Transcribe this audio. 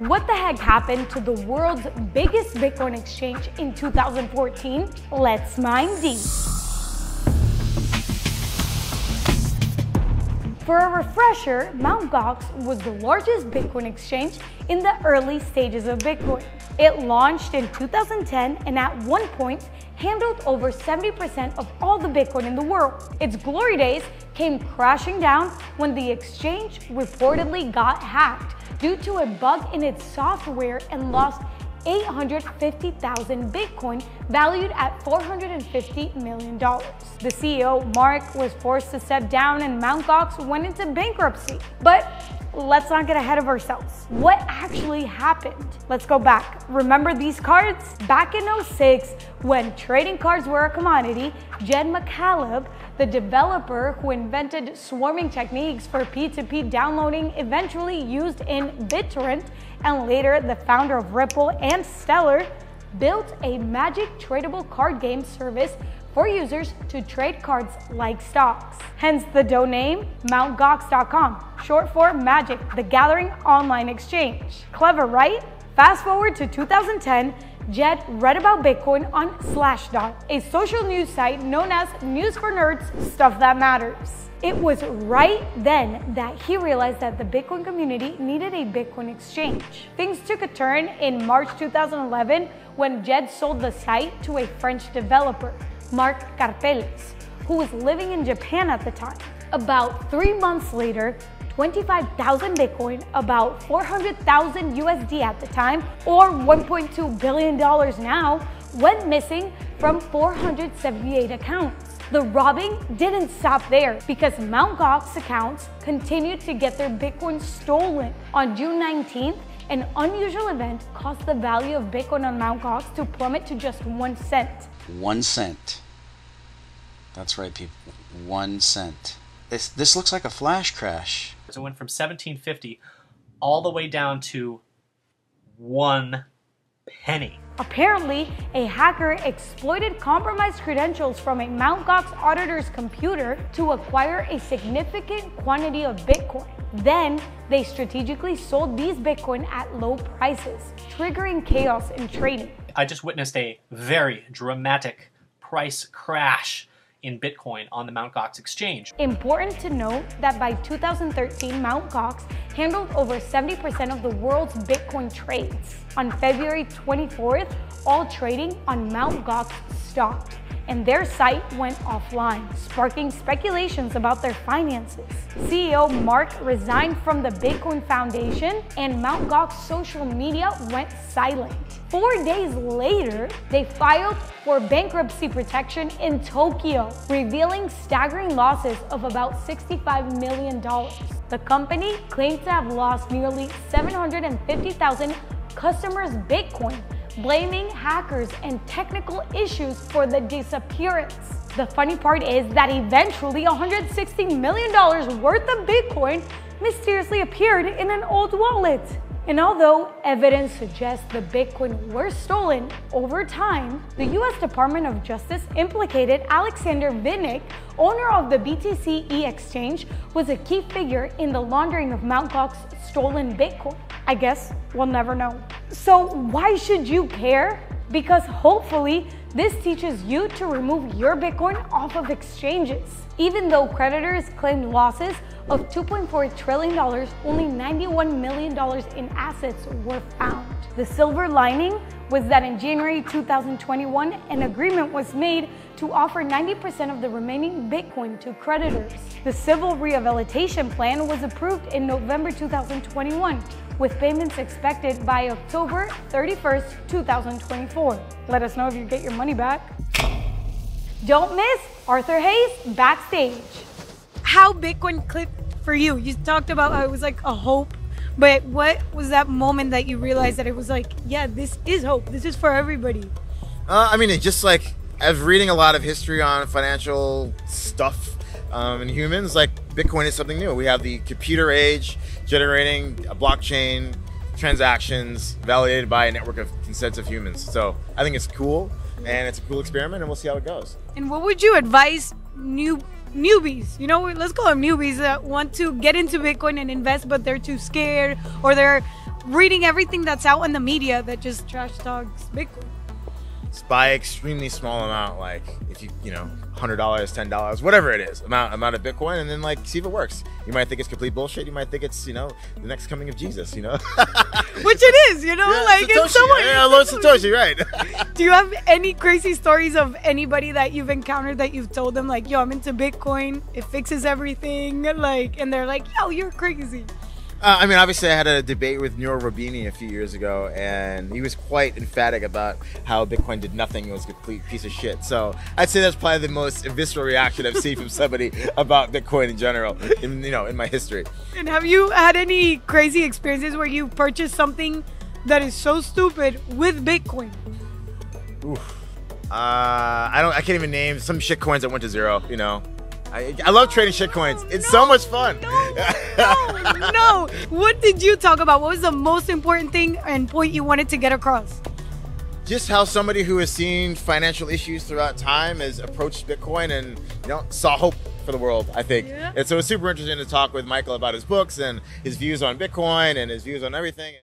What the heck happened to the world's biggest Bitcoin exchange in 2014? Let's mine deep. For a refresher, Mt. Gox was the largest Bitcoin exchange in the early stages of Bitcoin. It launched in 2010 and at one point handled over 70% of all the Bitcoin in the world. Its glory days came crashing down when the exchange reportedly got hacked due to a bug in its software and lost 850,000 Bitcoin valued at $450 million. The CEO, Mark, was forced to step down and Mt. Gox went into bankruptcy. But let's not get ahead of ourselves. What actually happened? Let's go back. Remember these cards? Back in 2006, when trading cards were a commodity, Jed McCaleb, the developer who invented swarming techniques for P2P downloading eventually used in BitTorrent, and later the founder of Ripple and Stellar, built a magic tradable card game service for users to trade cards like stocks. Hence the domain name MountGox.com, short for Magic, the Gathering online exchange. Clever, right? Fast forward to 2010, Jed read about Bitcoin on Slashdot, a social news site known as News for Nerds, Stuff That Matters. It was right then that he realized that the Bitcoin community needed a Bitcoin exchange. Things took a turn in March 2011 when Jed sold the site to a French developer, Marc Carpeles, who was living in Japan at the time. About 3 months later, 25,000 Bitcoin, about 400,000 USD at the time, or $1.2 billion now, went missing from 478 accounts. The robbing didn't stop there because Mt. Gox accounts continued to get their Bitcoin stolen. On June 19th, an unusual event caused the value of Bitcoin on Mt. Gox to plummet to just 1 cent. 1 cent. That's right, people. 1 cent. This looks like a flash crash. So it went from 1750 all the way down to 1 penny. Apparently, a hacker exploited compromised credentials from a Mt. Gox auditor's computer to acquire a significant quantity of Bitcoin. Then, they strategically sold these Bitcoin at low prices, triggering chaos in trading. I just witnessed a very dramatic price crash in Bitcoin on the Mt. Gox exchange. Important to note that by 2013, Mt. Gox handled over 70% of the world's Bitcoin trades. On February 24th, all trading on Mt. Gox stopped, and their site went offline, sparking speculations about their finances. CEO Mark resigned from the Bitcoin Foundation, and Mt. Gox social media went silent. 4 days later, they filed for bankruptcy protection in Tokyo, revealing staggering losses of about $65 million. The company claimed to have lost nearly 750,000 customers' Bitcoin, blaming hackers and technical issues for the disappearance. The funny part is that eventually $160 million worth of Bitcoin mysteriously appeared in an old wallet. And although evidence suggests the Bitcoin were stolen over time, the US Department of Justice implicated Alexander Vinnik, owner of the BTC exchange, was a key figure in the laundering of Mt. Gox stolen Bitcoin. I guess we'll never know. So why should you care? Because hopefully this teaches you to remove your Bitcoin off of exchanges. Even though creditors claimed losses of $2.4 trillion, only $91 million in assets were found. The silver lining was that in January 2021, an agreement was made to offer 90% of the remaining Bitcoin to creditors. The civil rehabilitation plan was approved in November 2021, with payments expected by October 31st, 2024. Let us know if you get your money back. Don't miss Arthur Hayes Backstage. How Bitcoin clicked for you? You talked about how it was like a hope, but what was that moment that you realized that it was like, yeah, this is hope. This is for everybody? I mean, it's just like, I was reading a lot of history on financial stuff and humans, like Bitcoin is something new. We have the computer age generating a blockchain transactions validated by a network of consensus humans. So I think it's cool, and it's a cool experiment, and we'll see how it goes. And what would you advise newbies, you know, let's call them newbies, that want to get into Bitcoin and invest, but they're too scared, or they're reading everything that's out in the media that just trash talks Bitcoin? Just buy extremely small amount, like if you know, $100, $10, whatever it is, amount of Bitcoin, and then like see if it works. You might think it's complete bullshit. You might think it's, you know, the next coming of Jesus, you know. Which it is, you know, Yeah, like Satoshi. it's someone. Yeah, Lord Satoshi, right? Do you have any crazy stories of anybody that you've encountered that you've told them like, yo, I'm into Bitcoin, it fixes everything, like, and they're like, yo, you're crazy? I mean, obviously, I had a debate with Noor Robini a few years ago, and he was quite emphatic about how Bitcoin did nothing. It was a complete piece of shit. So I'd say that's probably the most visceral reaction I've seen from somebody about Bitcoin in general, in my history. And have you had any crazy experiences where you purchased something that is so stupid with Bitcoin? Oof. I can't even name some shit coins that went to zero. You know, I love trading shit coins. It's so much fun. No. What did you talk about? What was the most important thing and point you wanted to get across? Just how somebody who has seen financial issues throughout time has approached Bitcoin and, you know, saw hope for the world, I think. Yeah. And so it's super interesting to talk with Michael about his books and his views on Bitcoin and his views on everything.